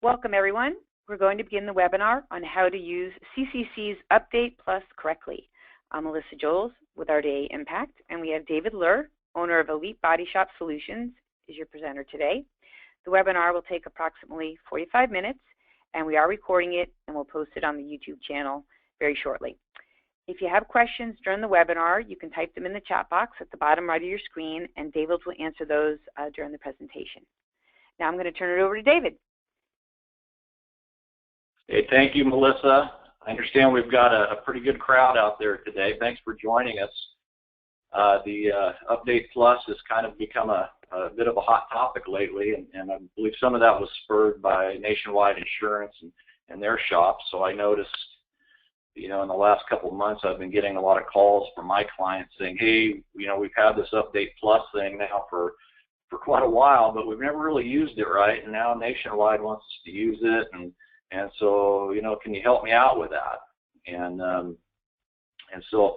Welcome, everyone. We're going to begin the webinar on how to use CCC's Update Plus correctly. I'm Melissa Jolls with RDA Impact, and we have David Luehr, owner of Elite Body Shop Solutions, is your presenter today. The webinar will take approximately 45 minutes, and we are recording it, and we'll post it on the YouTube channel very shortly. If you have questions during the webinar, you can type them in the chat box at the bottom right of your screen, and David will answer those during the presentation. Now I'm going to turn it over to David. Hey, thank you, Melissa. I understand we've got a pretty good crowd out there today. Thanks for joining us. The Update Plus has kind of become a bit of a hot topic lately, and I believe some of that was spurred by Nationwide Insurance and their shops. So I noticed, in the last couple of months, I've been getting a lot of calls from my clients saying, hey, we've had this Update Plus thing now for quite a while, but we've never really used it right, and now Nationwide wants us to use it, and so, can you help me out with that? And so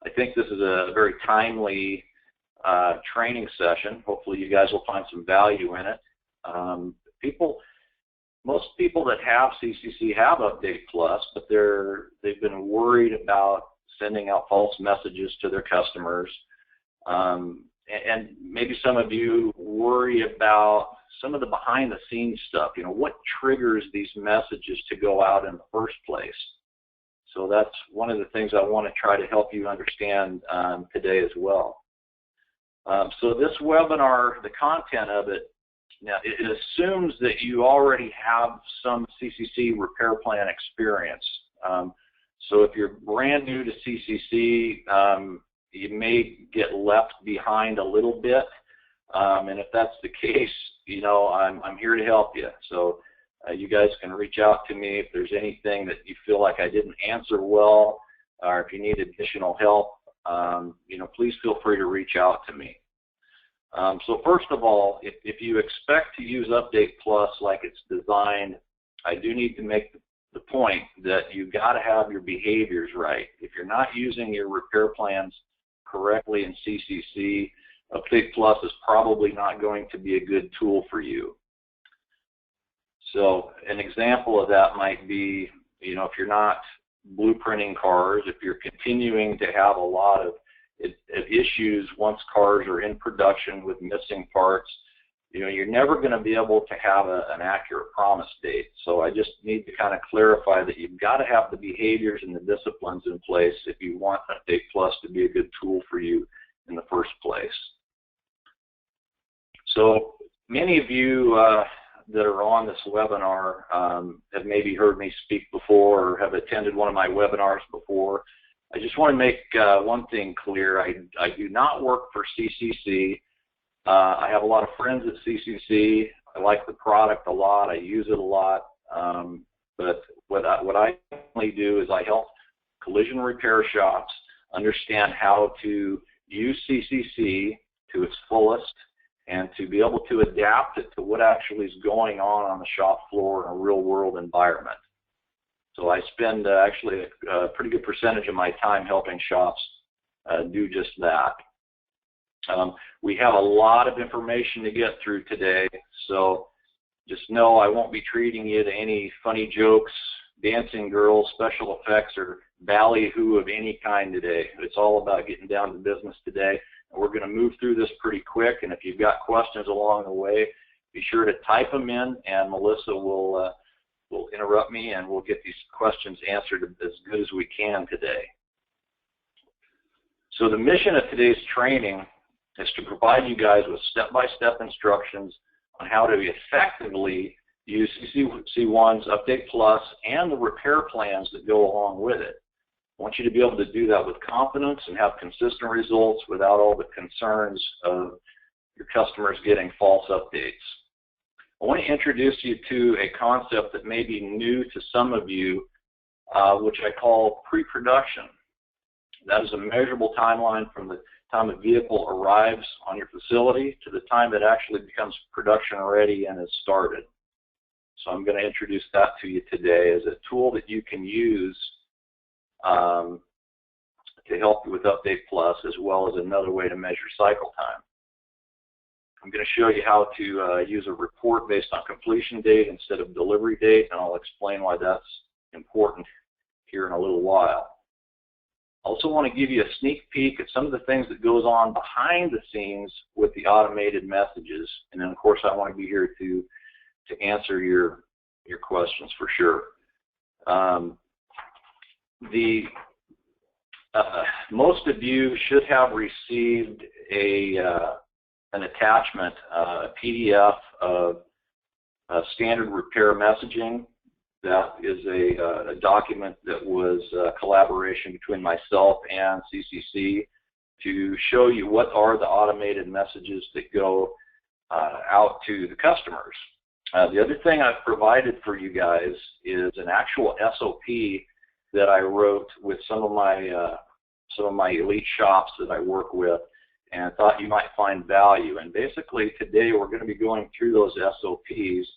I think this is a very timely training session. Hopefully you guys will find some value in it. Most people that have CCC have Update Plus, but they've been worried about sending out false messages to their customers. And maybe some of you worry about some of the behind-the-scenes stuff. What triggers these messages to go out in the first place? So that's one of the things I want to try to help you understand today as well. So this webinar, the content of it, now it assumes that you already have some CCC repair plan experience. So if you're brand new to CCC, you may get left behind a little bit. And if that's the case, I'm here to help you. So you guys can reach out to me if there's anything that you feel like I didn't answer well, or if you need additional help, please feel free to reach out to me. So first of all, if you expect to use Update Plus like it's designed, I do need to make the point that you've got to have your behaviors right. If you're not using your repair plans correctly in CCC, Update Plus is probably not going to be a good tool for you. So an example of that might be, if you're not blueprinting cars, if you're continuing to have a lot of issues once cars are in production with missing parts, you're never going to be able to have an accurate promise date. So I just need to kind of clarify that you've got to have the behaviors and the disciplines in place if you want Update Plus to be a good tool for you in the first place. So many of you that are on this webinar have maybe heard me speak before or have attended one of my webinars before. I just want to make one thing clear. I do not work for CCC. I have a lot of friends at CCC. I like the product a lot. I use it a lot. But what I only do is I help collision repair shops understand how to use CCC to its fullest and to be able to adapt it to what actually is going on the shop floor in a real-world environment. So I spend actually a pretty good percentage of my time helping shops do just that. We have a lot of information to get through today, so just know I won't be treating you to any funny jokes, dancing girls, special effects, or ballyhoo of any kind today. It's all about getting down to business today. And we're going to move through this pretty quick, and if you've got questions along the way, be sure to type them in, and Melissa will interrupt me, and we'll get these questions answered as good as we can today. So the mission of today's training is to provide you guys with step-by-step instructions on how to effectively use CCC1's Update Plus and the repair plans that go along with it. I want you to be able to do that with confidence and have consistent results without all the concerns of your customers getting false updates. I want to introduce you to a concept that may be new to some of you, which I call pre-production. That is a measurable timeline from the time a vehicle arrives on your facility to the time it actually becomes production ready and is started. So I'm going to introduce that to you today as a tool that you can use to help you with Update Plus, as well as another way to measure cycle time. I'm going to show you how to use a report based on completion date instead of delivery date, and I'll explain why that's important here in a little while. I also want to give you a sneak peek at some of the things that goes on behind the scenes with the automated messages, and then of course I want to be here to answer your questions for sure. Most of you should have received an attachment, a PDF of standard repair messaging. That is a document that was a collaboration between myself and CCC to show you what are the automated messages that go out to the customers. The other thing I've provided for you guys is an actual SOP that I wrote with some of my elite shops that I work with, and thought you might find value. And basically today we're going to be going through those SOPs.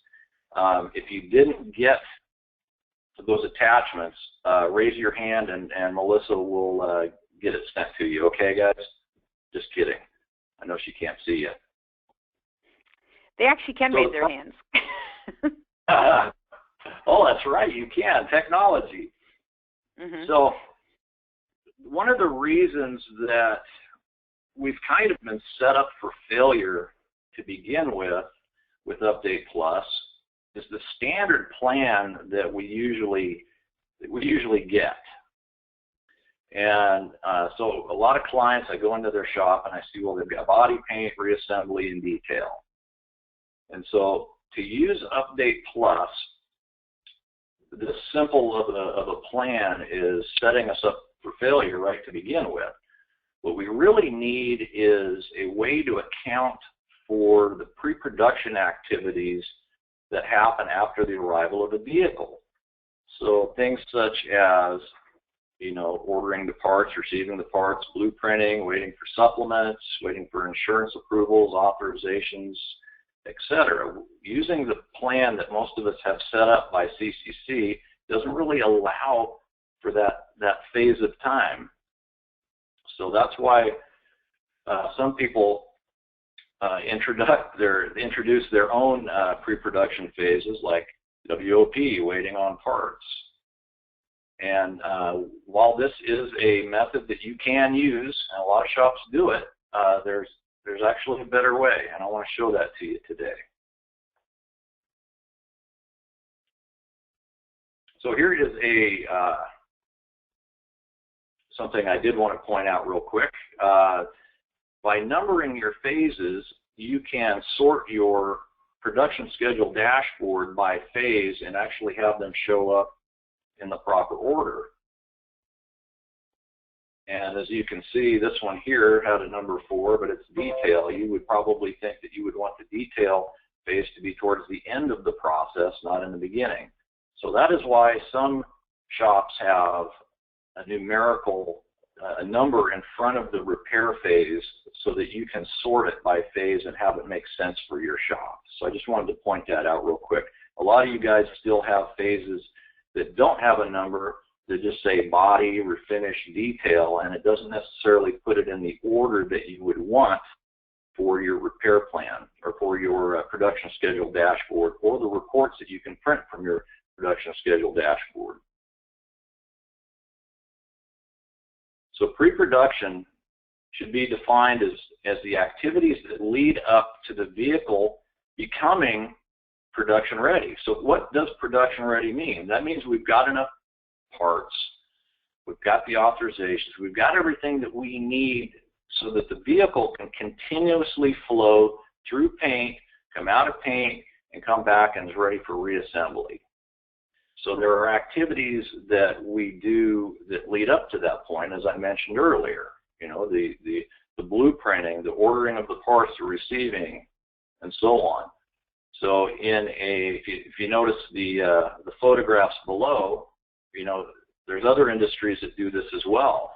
If you didn't get those attachments, raise your hand and Melissa will get it sent to you. Okay, guys? Just kidding. I know she can't see you. They actually can raise their hands. Oh, that's right. You can. Technology. Mm-hmm. So one of the reasons that we've kind of been set up for failure to begin with Update Plus is the standard plan that we usually get. And so a lot of clients, I go into their shop and I see, well, they've got body paint, reassembly, and detail. And so to use Update Plus, this simple of a plan is setting us up for failure right to begin with. What we really need is a way to account for the pre-production activities that happen after the arrival of the vehicle. So things such as, ordering the parts, receiving the parts, blueprinting, waiting for supplements, waiting for insurance approvals, authorizations, etc. Using the plan that most of us have set up by CCC doesn't really allow for that phase of time. So that's why some people introduce their own pre-production phases, like WOP, waiting on parts. And while this is a method that you can use, and a lot of shops do it, there's actually a better way, and I want to show that to you today. So here is something I did want to point out real quick. By numbering your phases, you can sort your production schedule dashboard by phase and actually have them show up in the proper order. And as you can see, this one here had a number 4, but it's detail. You would probably think that you would want the detail phase to be towards the end of the process, not in the beginning. So that is why some shops have a numerical number in front of the repair phase so that you can sort it by phase and have it make sense for your shop. So I just wanted to point that out real quick. A lot of you guys still have phases that don't have a number, that just say body, refinish, detail, and it doesn't necessarily put it in the order that you would want for your repair plan or for your production schedule dashboard or the reports that you can print from your production schedule dashboard. So pre-production should be defined as the activities that lead up to the vehicle becoming production ready. So what does production ready mean? That means we've got enough parts, we've got the authorizations, we've got everything that we need so that the vehicle can continuously flow through paint, come out of paint, and come back and is ready for reassembly. So there are activities that we do that lead up to that point, as I mentioned earlier. The blueprinting, the ordering of the parts, the receiving, and so on. So if you notice the photographs below, there's other industries that do this as well.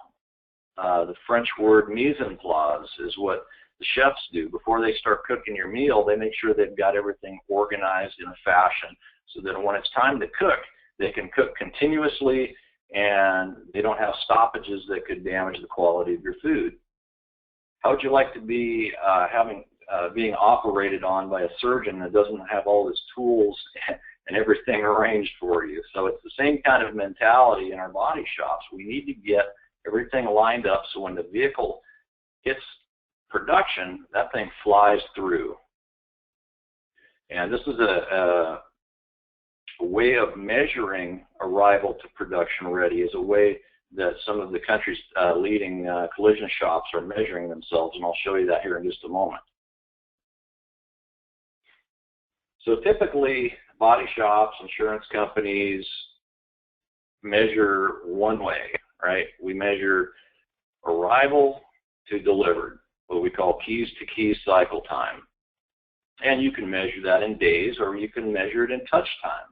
The French word mise en place is what the chefs do. Before they start cooking your meal, they make sure they've got everything organized in a fashion so that when it's time to cook, they can cook continuously and they don't have stoppages that could damage the quality of your food. How would you like to be having being operated on by a surgeon that doesn't have all his tools and everything arranged for you. So it's the same kind of mentality in our body shops. We need to get everything lined up so when the vehicle hits production, that thing flies through. And this is a way of measuring arrival to production ready, is a way that some of the country's leading collision shops are measuring themselves, and I'll show you that here in just a moment. So typically, body shops, insurance companies measure one way, right? We measure arrival to delivered, what we call keys-to-keys cycle time. And you can measure that in days, or you can measure it in touch time.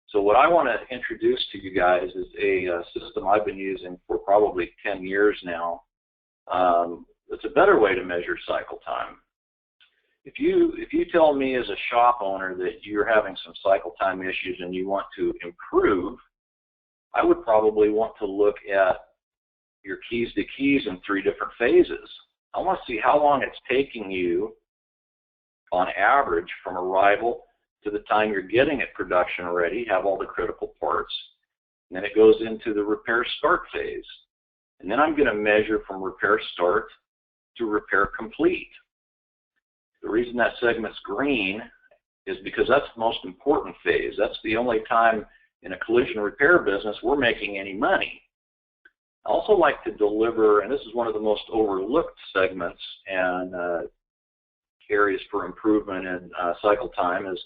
So what I want to introduce to you guys is a system I've been using for probably 10 years now. It's a better way to measure cycle time. If you tell me as a shop owner that you're having some cycle time issues and you want to improve, I would probably want to look at your keys to keys in 3 different phases. I want to see how long it's taking you on average from arrival to the time you're getting it production ready, have all the critical parts, and then it goes into the repair start phase. And then I'm going to measure from repair start to repair complete. The reason that segment's green is because that's the most important phase. That's the only time in a collision repair business we're making any money. I also like to deliver, and this is one of the most overlooked segments and areas for improvement in cycle time, is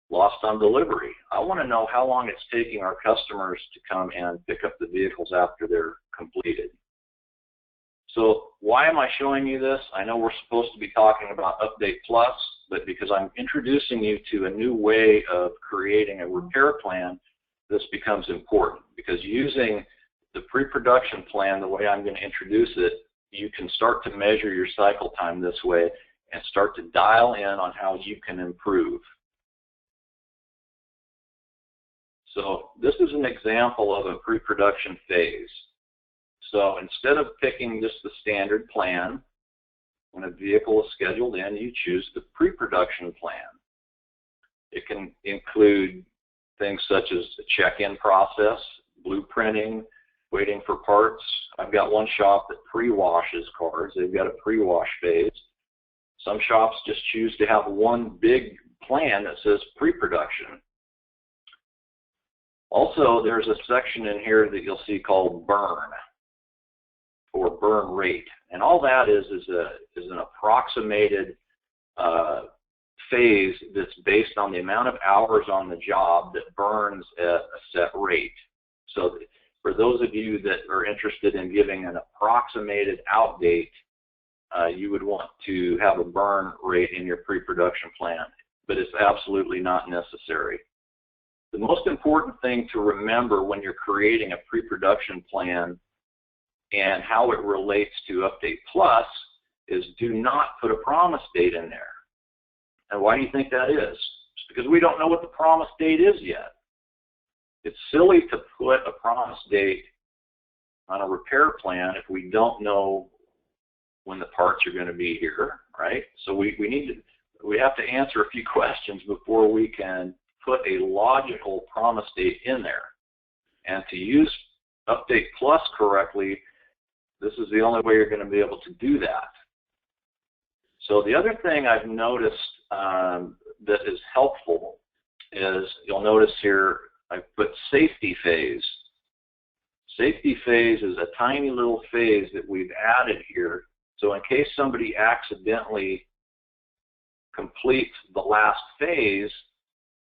lost on delivery. I want to know how long it's taking our customers to come and pick up the vehicles after they're completed. So why am I showing you this? I know we're supposed to be talking about Update Plus, but because I'm introducing you to a new way of creating a repair plan, this becomes important. Because using the pre-production plan the way I'm going to introduce it, you can start to measure your cycle time this way and start to dial in on how you can improve. So this is an example of a pre-production phase. So instead of picking just the standard plan, when a vehicle is scheduled in, you choose the pre-production plan. It can include things such as the check-in process, blueprinting, waiting for parts. I've got one shop that pre-washes cars. They've got a pre-wash phase. Some shops just choose to have one big plan that says pre-production. Also, there's a section in here that you'll see called burn, or burn rate. And all that is an approximated phase that's based on the amount of hours on the job that burns at a set rate. So for those of you that are interested in giving an approximated out date, you would want to have a burn rate in your pre-production plan, but it's absolutely not necessary. The most important thing to remember when you're creating a pre-production plan and how it relates to Update Plus is do not put a promise date in there. And why do you think that is? It's because we don't know what the promise date is yet. It's silly to put a promise date on a repair plan if we don't know when the parts are going to be here, right? So we have to answer a few questions before we can put a logical promise date in there. And to use Update Plus correctly, this is the only way you're going to be able to do that. So the other thing I've noticed that is helpful is, you'll notice here I put safety phase. Safety phase is a tiny little phase that we've added here. So in case somebody accidentally completes the last phase,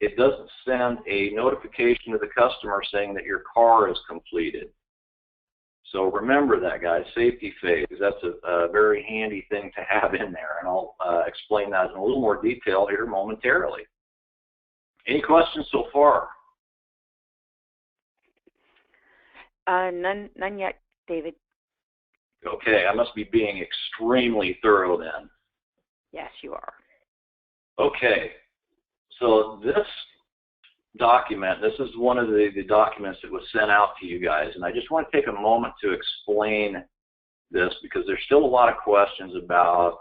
it doesn't send a notification to the customer saying that your car is completed. So remember that, guys, safety phase. That's a very handy thing to have in there, and I'll explain that in a little more detail here momentarily. Any questions so far? None yet, David. Okay, I must be being extremely thorough then. Yes, you are. Okay, so this document, this is one of the documents that was sent out to you guys, and I just want to take a moment to explain this because there's still a lot of questions about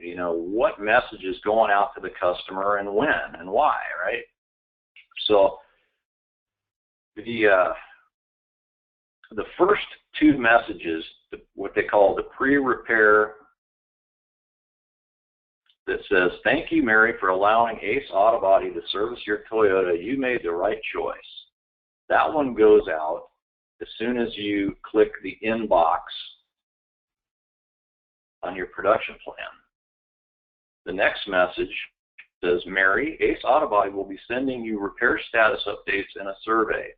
you know, what message is going out to the customer and when and why, right? So the first two messages, what they call the pre-repair, that says, "Thank you, Mary, for allowing Ace Auto Body to service your Toyota. You made the right choice." That one goes out as soon as you click the inbox on your production plan. The next message says, "Mary, Ace Auto Body will be sending you repair status updates and a survey."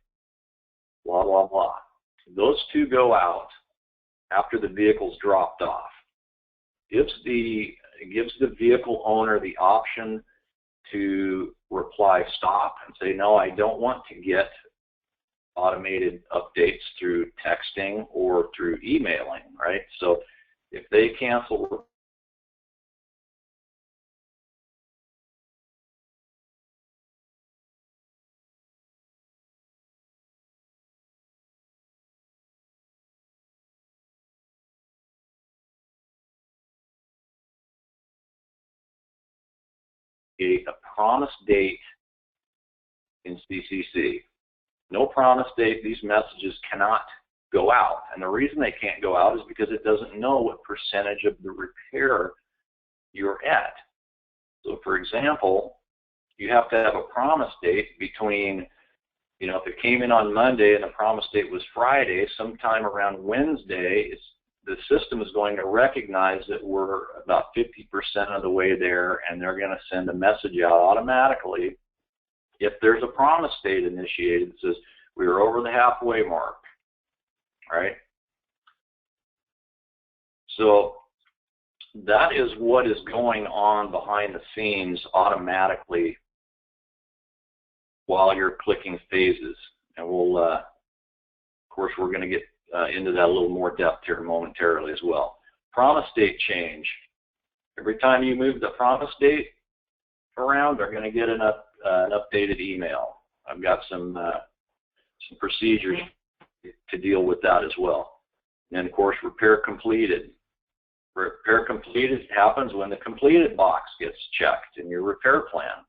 Blah, blah, blah. Those two go out after the vehicle's dropped off. It gives the vehicle owner the option to reply stop and say, "No, I don't want to get automated updates through texting or through emailing," right? So if they cancel a promise date in CCC. No promise date, these messages cannot go out. And the reason they can't go out is because it doesn't know what percentage of the repair you're at. So for example, you have to have a promise date between, you know, if it came in on Monday and the promise date was Friday, sometime around Wednesday, the system is going to recognize that we're about 50% of the way there, and they're going to send a message out automatically if there's a promise date initiated that says we are over the halfway mark, right? So that is what is going on behind the scenes automatically while you're clicking phases. And we'll, of course, we're going to get into that a little more depth here momentarily as well. Promise date change. Every time you move the promise date around, they're going to get an updated email. I've got some procedures to deal with that as well. And of course, repair completed. Repair completed happens when the completed box gets checked in your repair plan.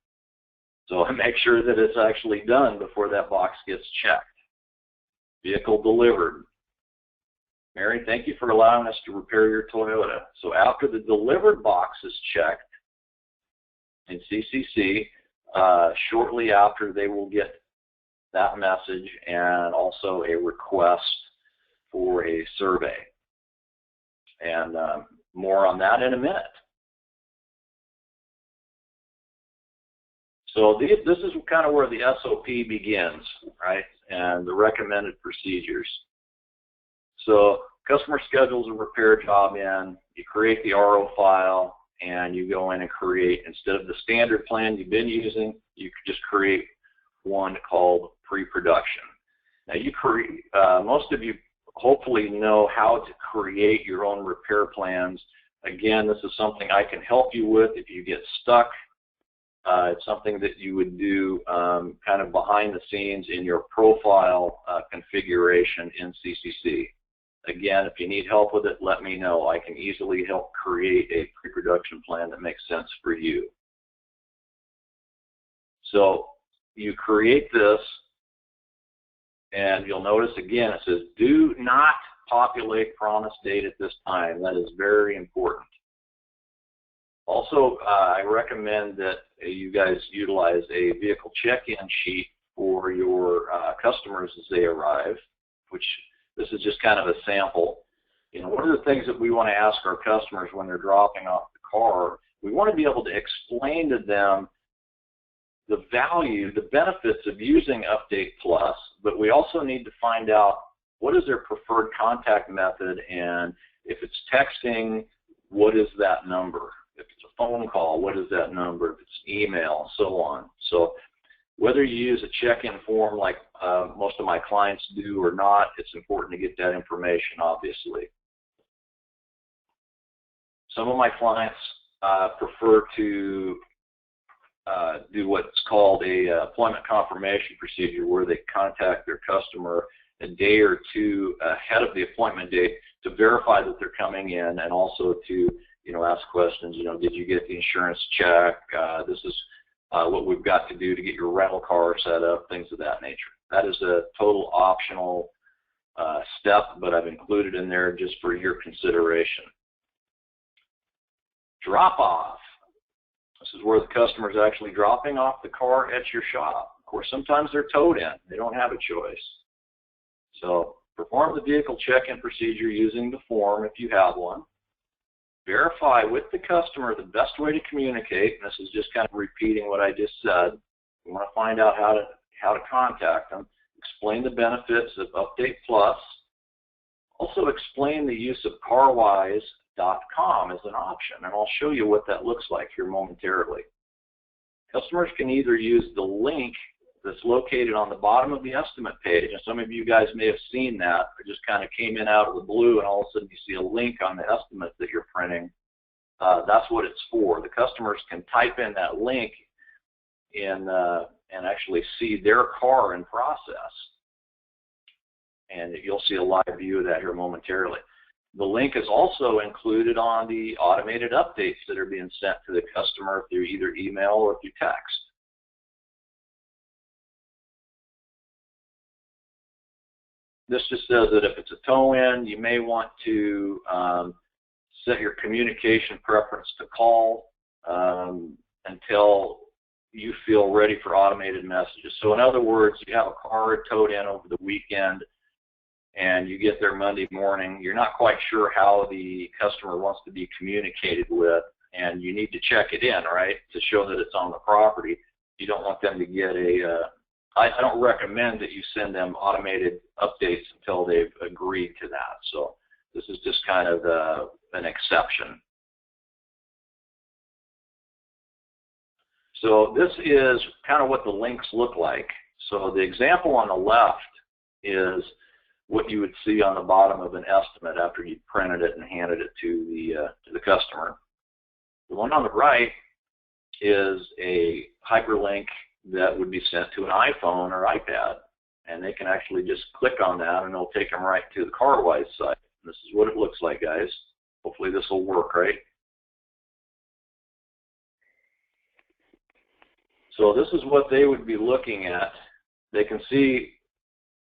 So make sure that it's actually done before that box gets checked. Vehicle delivered. Mary, thank you for allowing us to repair your Toyota. So after the delivered box is checked in CCC, shortly after they will get that message and also a request for a survey. And more on that in a minute. So this is kind of where the SOP begins, right, and the recommended procedures. So customer schedules a repair job in, you create the RO file, and you go in and create, instead of the standard plan you've been using, you could just create one called pre-production. Now most of you hopefully know how to create your own repair plans. Again, this is something I can help you with if you get stuck. It's something that you would do kind of behind the scenes in your profile configuration in CCC. Again, if you need help with it, let me know. I can easily help create a pre-production plan that makes sense for you. So you create this, and you'll notice again it says, do not populate promise date at this time. That is very important. Also, I recommend that you guys utilize a vehicle check-in sheet for your customers as they arrive, which this is just kind of a sample. You know, one of the things that we want to ask our customers when they're dropping off the car, we want to be able to explain to them the value, the benefits of using Update Plus, but we also need to find out what is their preferred contact method, and if it's texting, what is that number? If it's a phone call, what is that number? If it's email, so on. So whether you use a check-in form like most of my clients do or not, it's important to get that information, obviously. Some of my clients prefer to do what's called a appointment confirmation procedure, where they contact their customer a day or two ahead of the appointment date to verify that they're coming in, and also to ask questions, did you get the insurance check? This is what we've got to do to get your rental car set up, things of that nature. That is a total optional step, but I've included in there just for your consideration. Drop off. This is where the customer is actually dropping off the car at your shop. Of course, sometimes they're towed in. They don't have a choice. So perform the vehicle check-in procedure using the form if you have one. Verify with the customer the best way to communicate. And this is just kind of repeating what I just said. We want to find out how to contact them. Explain the benefits of Update Plus. Also explain the use of carwise.com as an option, and I'll show you what that looks like here momentarily. Customers can either use the link that's located on the bottom of the estimate page, and some of you guys may have seen that. It just kind of came in out of the blue, and all of a sudden you see a link on the estimate that you're printing. That's what it's for. The customers can type in that link and actually see their car in process. And you'll see a live view of that here momentarily. The link is also included on the automated updates that are being sent to the customer through either email or through text. This just says that if it's a tow-in, you may want to set your communication preference to call until you feel ready for automated messages. So in other words, you have a car towed in over the weekend and you get there Monday morning. You're not quite sure how the customer wants to be communicated with, and you need to check it in, right, to show that it's on the property. You don't want them to get I don't recommend that you send them automated updates until they've agreed to that. So this is just kind of an exception. So this is kind of what the links look like. So the example on the left is what you would see on the bottom of an estimate after you printed it and handed it to the customer. The one on the right is a hyperlink that would be sent to an iPhone or iPad, and they can actually just click on that and it'll take them right to the CarWise site. And this is what it looks like, guys. Hopefully this will work, right? So this is what they would be looking at. They can see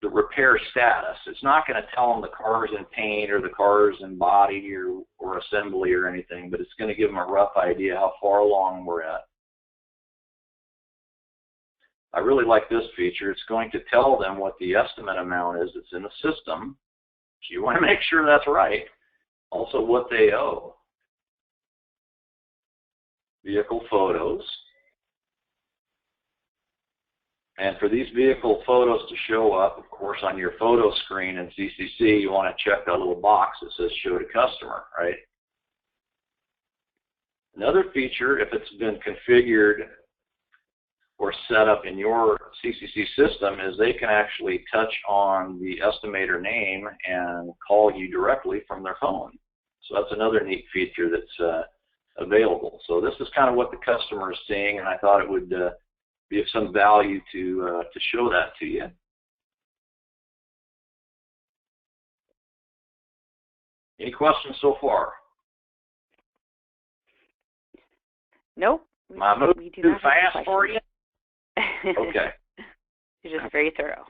the repair status. It's not going to tell them the car's in paint or the car's in body or assembly or anything, but it's going to give them a rough idea how far along we're at. I really like this feature. It's going to tell them what the estimate amount is that's in the system. So you want to make sure that's right. Also what they owe. Vehicle photos. And for these vehicle photos to show up, of course, on your photo screen in CCC, you want to check that little box that says Show to Customer, right? Another feature, if it's been configured or set up in your CCC system, is they can actually touch on the estimator name and call you directly from their phone. So that's another neat feature that's available. So this is kind of what the customer is seeing, and I thought it would be of some value to show that to you. Any questions so far? Nope. Am I moving too fast for you? Okay. You're just very thorough.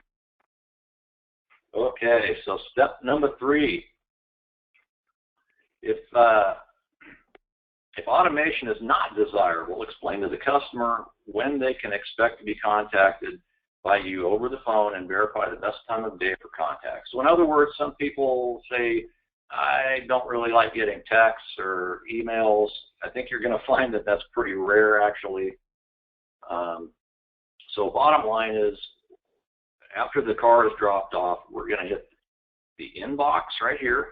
Okay, so step number 3. If automation is not desirable, explain to the customer when they can expect to be contacted by you over the phone and verify the best time of day for contact. So in other words, some people say, I don't really like getting texts or emails. I think you're going to find that that's pretty rare, actually. So bottom line is, after the car is dropped off, we're going to hit the inbox right here.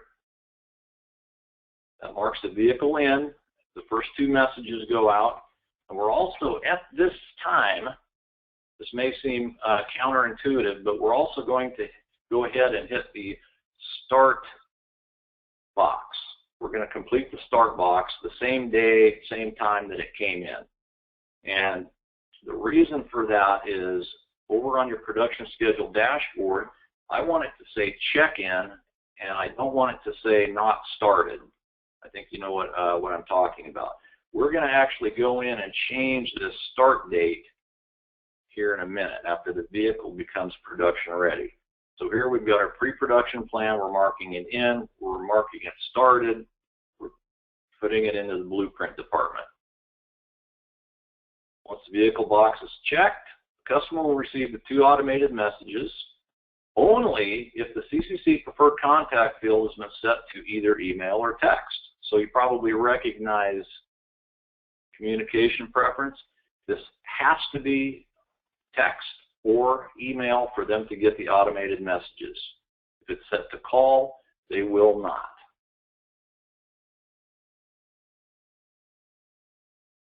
That marks the vehicle in. The first 2 messages go out. And we're also, at this time, this may seem counterintuitive, but we're also going to go ahead and hit the start box. We're going to complete the start box the same day, same time that it came in. And the reason for that is, over on your production schedule dashboard, I want it to say check-in, and I don't want it to say not started. I think you know what I'm talking about. We're going to actually go in and change this start date here in a minute after the vehicle becomes production ready. So here we've got our pre-production plan. We're marking it in. We're marking it started. We're putting it into the blueprint department. Once the vehicle box is checked, the customer will receive the 2 automated messages only if the CCC preferred contact field has been set to either email or text. So you probably recognize communication preference. This has to be text or email for them to get the automated messages. If it's set to call, they will not.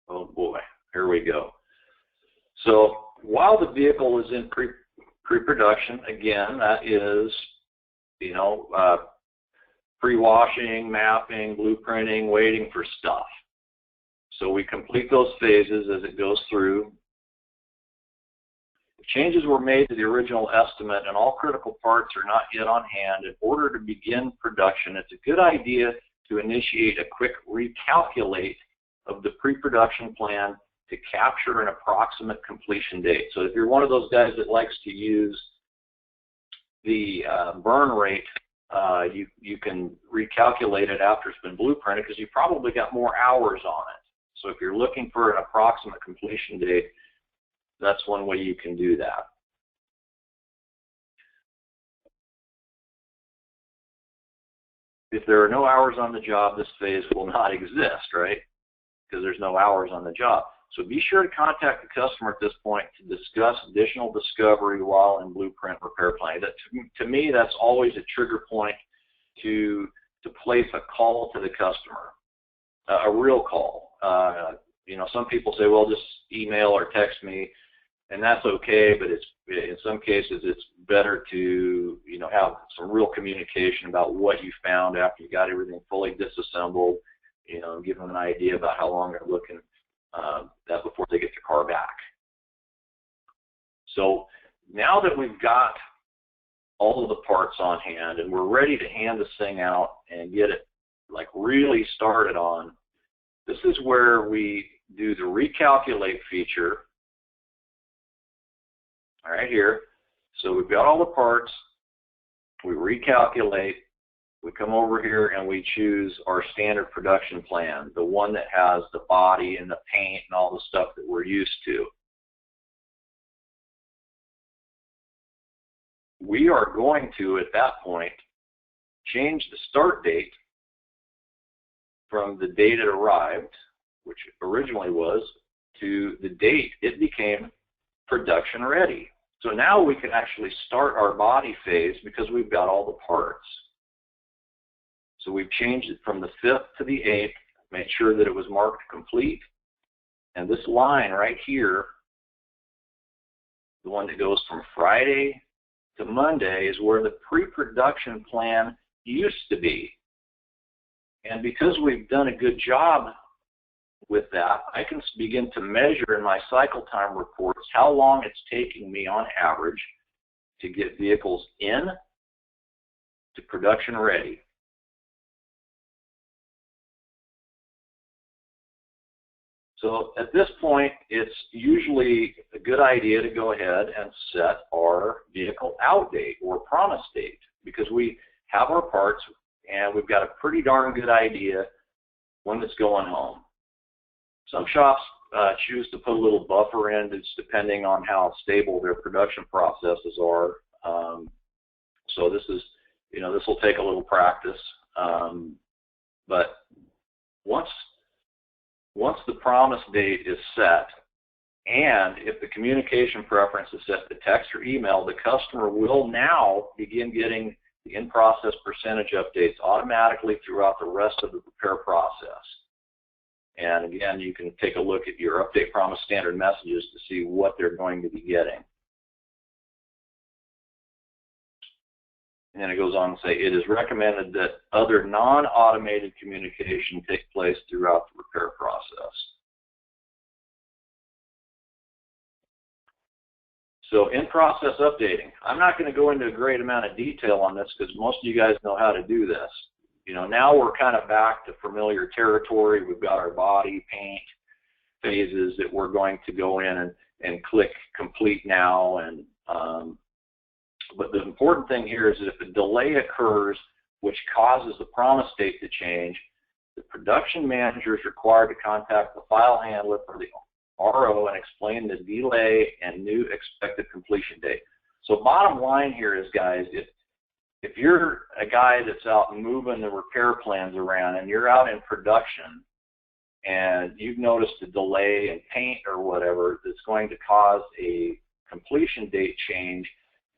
Oh boy, here we go. So while the vehicle is in pre-production, again, that is, you know, pre-washing, mapping, blueprinting, waiting for stuff. So we complete those phases as it goes through. If changes were made to the original estimate and all critical parts are not yet on hand, in order to begin production, it's a good idea to initiate a quick recalculate of the pre-production plan to capture an approximate completion date. So if you're one of those guys that likes to use the burn rate, you can recalculate it after it's been blueprinted because you probably got more hours on it. So if you're looking for an approximate completion date, that's one way you can do that. If there are no hours on the job, this phase will not exist, right? Because there's no hours on the job. So be sure to contact the customer at this point to discuss additional discovery while in blueprint repair planning. That, to me, that's always a trigger point to place a call to the customer, a real call. You know, some people say, well, just email or text me, and that's okay, but it's, in some cases it's better to, you know, have some real communication about what you found after you got everything fully disassembled, you know, give them an idea about how long they're looking that before they get the car back. So now that we've got all of the parts on hand and we're ready to hand this thing out and get it like really started on, this is where we do the recalculate feature. All right, here. So we've got all the parts. We recalculate. We come over here and we choose our standard production plan, the one that has the body and the paint and all the stuff that we're used to. We are going to, at that point, change the start date from the date it arrived, which originally was, to the date it became production ready. So now we can actually start our body phase because we've got all the parts. So we've changed it from the 5th to the 8th, made sure that it was marked complete. And this line right here, the one that goes from Friday to Monday, is where the pre-production plan used to be. And because we've done a good job with that, I can begin to measure in my cycle time reports how long it's taking me on average to get vehicles in to production ready. So at this point, it's usually a good idea to go ahead and set our vehicle out date or promise date, because we have our parts and we've got a pretty darn good idea when it's going home. Some shops choose to put a little buffer in, it's depending on how stable their production processes are. So this is, you know, this will take a little practice. But once the promise date is set, and if the communication preference is set to text or email, the customer will now begin getting the in-process percentage updates automatically throughout the rest of the repair process. And again, you can take a look at your update promise standard messages to see what they're going to be getting. And then it goes on to say, it is recommended that other non-automated communication take place throughout the repair process. So in-process updating. I'm not going to go into a great amount of detail on this because most of you guys know how to do this. You know, now we're kind of back to familiar territory. We've got our body paint phases that we're going to go in and click complete now. And but the important thing here is that if a delay occurs which causes the promise date to change, the production manager is required to contact the file handler for the RO and explain the delay and new expected completion date. So bottom line here is, guys, if you're a guy that's out moving the repair plans around and you're out in production and you've noticed a delay in paint or whatever that's going to cause a completion date change,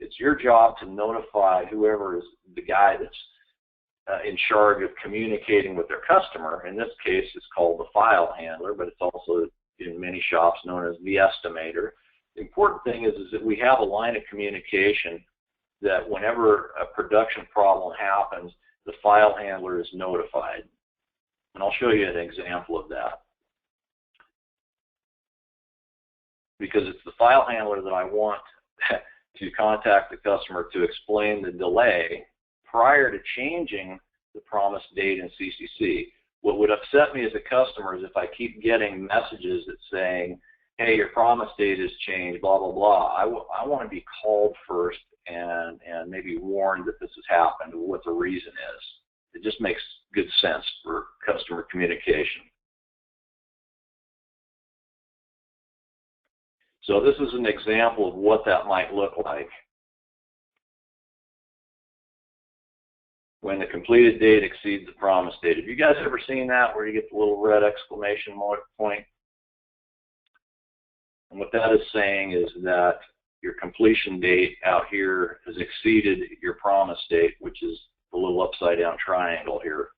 it's your job to notify whoever is the guy that's in charge of communicating with their customer. In this case, it's called the file handler, but it's also in many shops known as the estimator. The important thing is that we have a line of communication that whenever a production problem happens, the file handler is notified. And I'll show you an example of that. Because it's the file handler that I want to contact the customer to explain the delay prior to changing the promised date in CCC. What would upset me as a customer is if I keep getting messages that saying, hey, your promise date has changed, blah, blah, blah. I want to be called first and maybe warned that this has happened, what the reason is. It just makes good sense for customer communication. So this is an example of what that might look like. When the completed date exceeds the promised date. Have you guys ever seen that where you get the little red exclamation point? And what that is saying is that your completion date out here has exceeded your promise date, which is the little upside down triangle here.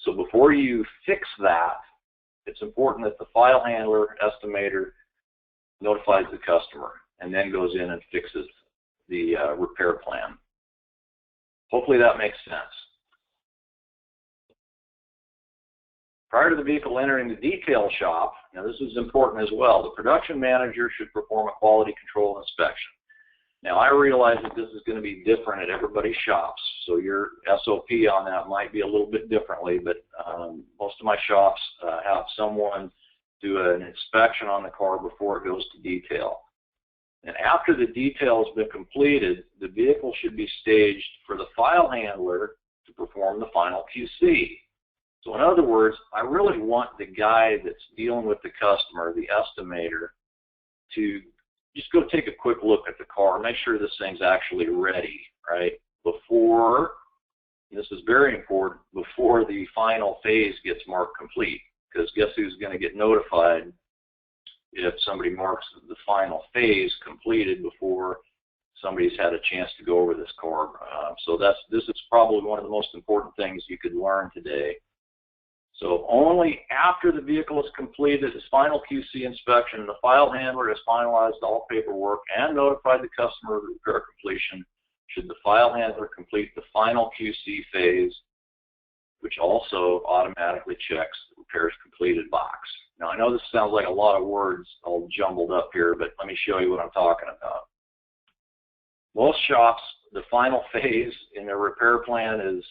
So before you fix that, it's important that the file handler estimator notifies the customer and then goes in and fixes the repair plan. Hopefully that makes sense. Prior to the vehicle entering the detail shop, now this is important as well, the production manager should perform a quality control inspection. Now I realize that this is going to be different at everybody's shops, so your SOP on that might be a little bit differently, but most of my shops have someone do an inspection on the car before it goes to detail. And after the detail has been completed, the vehicle should be staged for the file handler to perform the final QC. So in other words, I really want the guy that's dealing with the customer, the estimator, to just go take a quick look at the car, make sure this thing's actually ready, right? Before, and this is very important, before the final phase gets marked complete. Because guess who's going to get notified if somebody marks the final phase completed before somebody's had a chance to go over this car. So this is probably one of the most important things you could learn today. So only after the vehicle is completed its final QC inspection, the file handler has finalized all paperwork and notified the customer of the repair completion, should the file handler complete the final QC phase, which also automatically checks the repairs completed box. Now, I know this sounds like a lot of words all jumbled up here, but let me show you what I'm talking about. Most shops, the final phase in their repair plan is,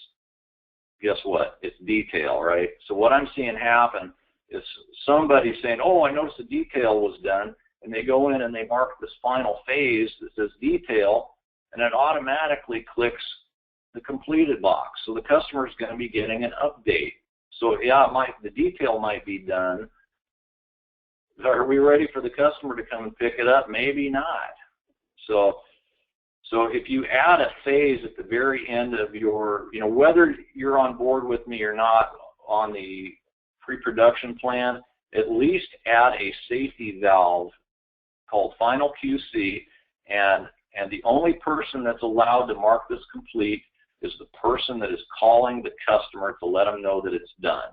guess what? It's detail, right? So what I'm seeing happen is somebody saying, oh, I noticed the detail was done, and they go in and they mark this final phase that says detail, and it automatically clicks the completed box. So the customer is going to be getting an update. So yeah, the detail might be done. Are we ready for the customer to come and pick it up? Maybe not. So if you add a phase at the very end of your, whether you're on board with me or not on the pre-production plan, at least add a safety valve called final QC, and the only person that's allowed to mark this complete is the person that is calling the customer to let them know that it's done.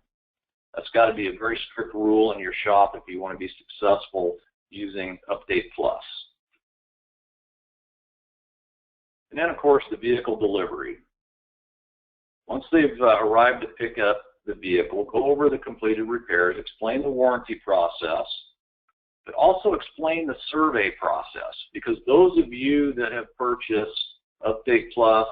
That's got to be a very strict rule in your shop if you want to be successful using Update Plus. And then, of course, the vehicle delivery. Once they've arrived to pick up the vehicle, go over the completed repairs, explain the warranty process, but also explain the survey process, because those of you that have purchased Update Plus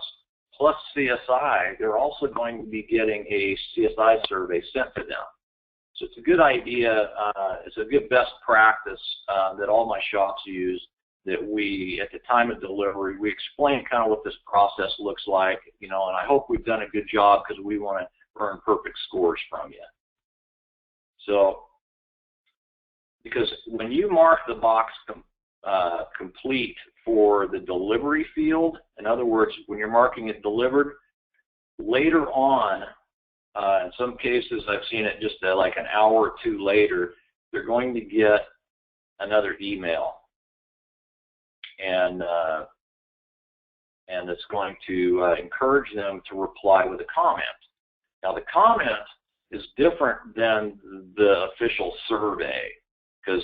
plus CSI, they're also going to be getting a CSI survey sent to them. So it's a good idea, it's a good best practice that all my shops use, that we, at the time of delivery, we explain kind of what this process looks like, you know, and I hope we've done a good job because we want to earn perfect scores from you. So, because when you mark the box complete for the delivery field, in other words, when you're marking it delivered, later on, in some cases I've seen it just like an hour or two later, they're going to get another email. And it's going to encourage them to reply with a comment. Now, the comment is different than the official survey, because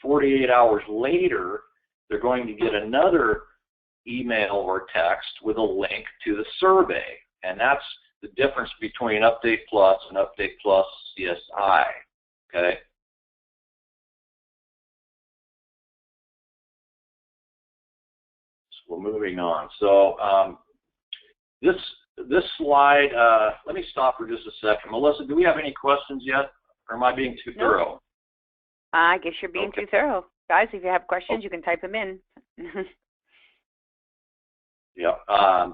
48 hours later, they're going to get another email or text with a link to the survey. And that's the difference between Update Plus and Update Plus CSI, okay? So we're moving on. So this slide, let me stop for just a second. Melissa, do we have any questions yet, or am I being too thorough? I guess you're being too thorough. Guys, if you have questions, you can type them in. Yeah,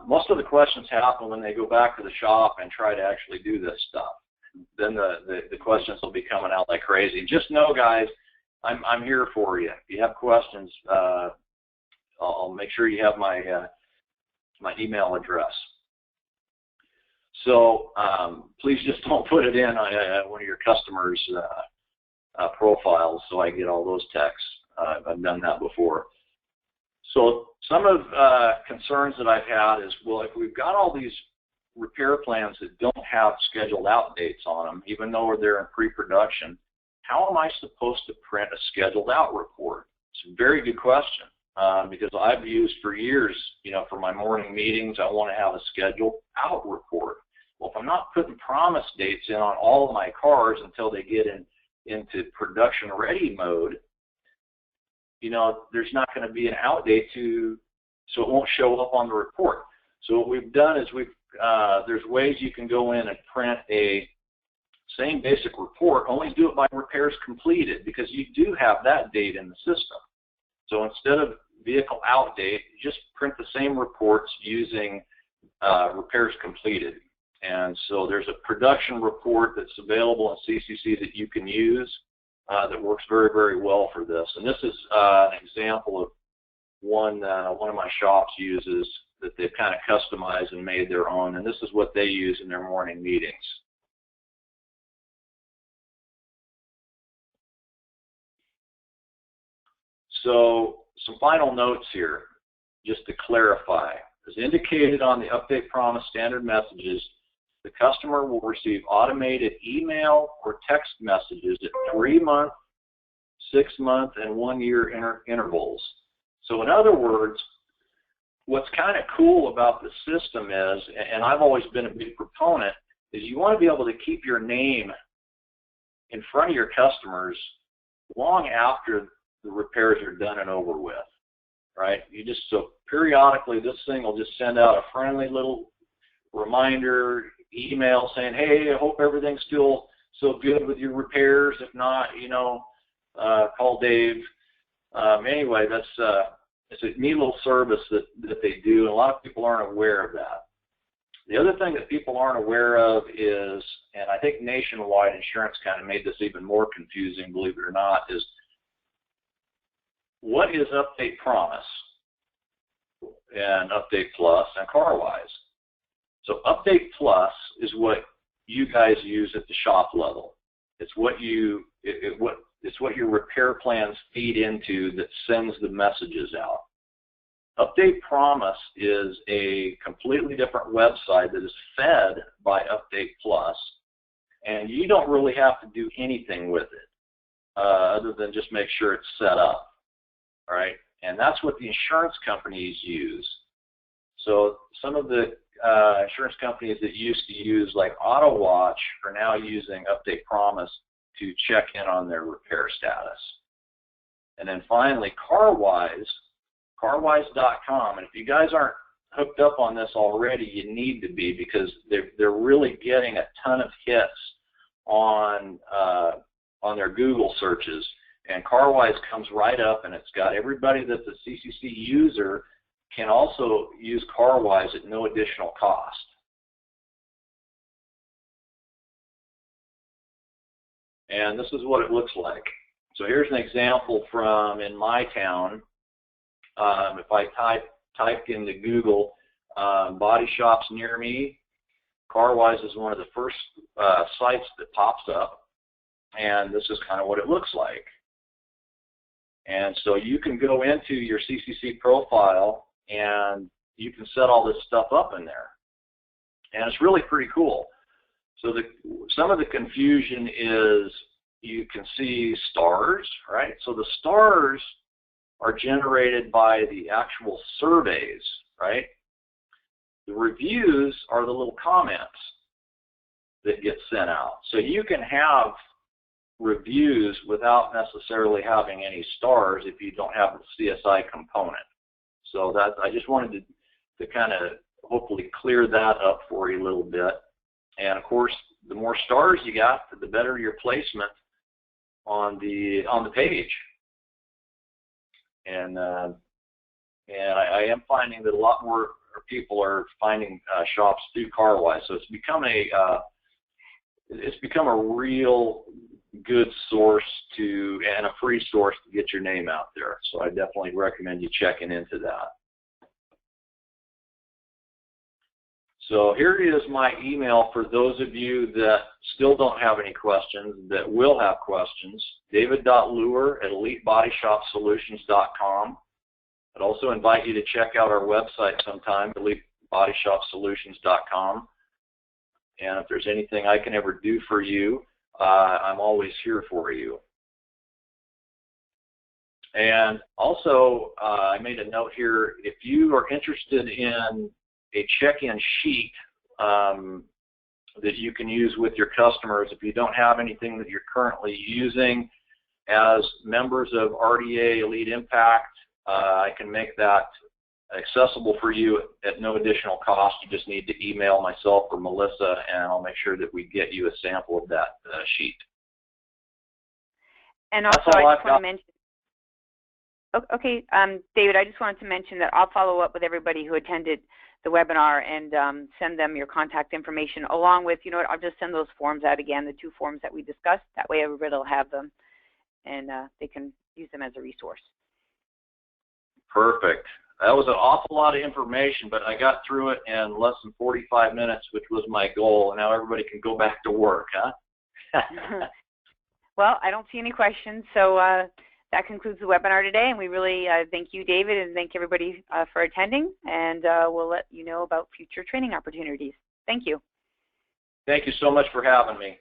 most of the questions happen when they go back to the shop and try to actually do this stuff. Then the questions will be coming out like crazy. Just know, guys, I'm here for you. If you have questions, I'll make sure you have my my email address. So please just don't put it in on one of your customers' profiles, so I get all those texts. I've done that before. So some of concerns that I've had is, well, if we've got all these repair plans that don't have scheduled out dates on them, even though they're in pre-production, how am I supposed to print a scheduled out report? It's a very good question, because I've used for years, you know, for my morning meetings, I want to have a scheduled out report. Well, if I'm not putting promise dates in on all of my cars until they get into production ready mode, you know, there's not going to be an out date so it won't show up on the report. So what we've done is there's ways you can go in and print a same basic report, only do it by repairs completed, because you do have that date in the system. So instead of vehicle out date, just print the same reports using repairs completed. And so there's a production report that's available in CCC that you can use that works very, very well for this. And this is an example of one of my shops uses that they've kind of customized and made their own. And this is what they use in their morning meetings. So some final notes here, just to clarify. As indicated on the Update Promise standard messages, the customer will receive automated email or text messages at 3-month, 6-month, and 1-year intervals. So in other words, what's kind of cool about the system is, and I've always been a big proponent, is you want to be able to keep your name in front of your customers long after the repairs are done and over with, right? So periodically this thing will just send out a friendly little reminder email saying, hey, I hope everything's still so good with your repairs. If not, you know, call Dave. Anyway, it's a neat little service that they do, and a lot of people aren't aware of that. The other thing that people aren't aware of is, and I think nationwide insurance kind of made this even more confusing, believe it or not, is what is Update Promise and Update Plus and CarWise? So Update Plus is what you guys use at the shop level. It's what it's what your repair plans feed into that sends the messages out. Update Promise is a completely different website that is fed by Update Plus, and you don't really have to do anything with it other than just make sure it's set up, all right? And that's what the insurance companies use. So some of the insurance companies that used to use like AutoWatch are now using Update Promise to check in on their repair status. And then finally, CarWise, carwise.com. And if you guys aren't hooked up on this already, you need to be, because they're really getting a ton of hits on their Google searches. And CarWise comes right up, and it's got everybody that's a CCC user can also use CarWise at no additional cost. And this is what it looks like. So here's an example from in my town. If I type into Google body shops near me, CarWise is one of the first sites that pops up, and this is kind of what it looks like. And so you can go into your CCC profile and you can set all this stuff up in there, and it's really pretty cool. So some of the confusion is you can see stars, right? So the stars are generated by the actual surveys, right? The reviews are the little comments that get sent out. So you can have reviews without necessarily having any stars if you don't have the CSI component. So that I just wanted to kind of hopefully clear that up for you a little bit. And of course, the more stars you got, the better your placement on the page. And I am finding that a lot more people are finding shops through CarWise. So it's become a real good source and a free source to get your name out there. So I definitely recommend you checking into that. So here is my email for those of you that still don't have any questions, that will have questions. david.luehr@elitebodyshopsolutions.com. I'd also invite you to check out our website sometime, elitebodyshopsolutions.com. And if there's anything I can ever do for you, I'm always here for you. And also, I made a note here, if you are interested in a check-in sheet that you can use with your customers, if you don't have anything that you're currently using, as members of RDA Elite Impact, I can make that accessible for you at no additional cost. You just need to email myself or Melissa, and I'll make sure that we get you a sample of that sheet. And also, I just want to mention, okay, David, I just wanted to mention that I'll follow up with everybody who attended the webinar and send them your contact information along with, you know what, I'll just send those forms out again, the 2 forms that we discussed. That way everybody will have them, and they can use them as a resource. Perfect. That was an awful lot of information, but I got through it in less than 45 minutes, which was my goal, and now everybody can go back to work, huh? Well, I don't see any questions, so that concludes the webinar today, and we really thank you, David, and thank everybody for attending, and we'll let you know about future training opportunities. Thank you. Thank you so much for having me.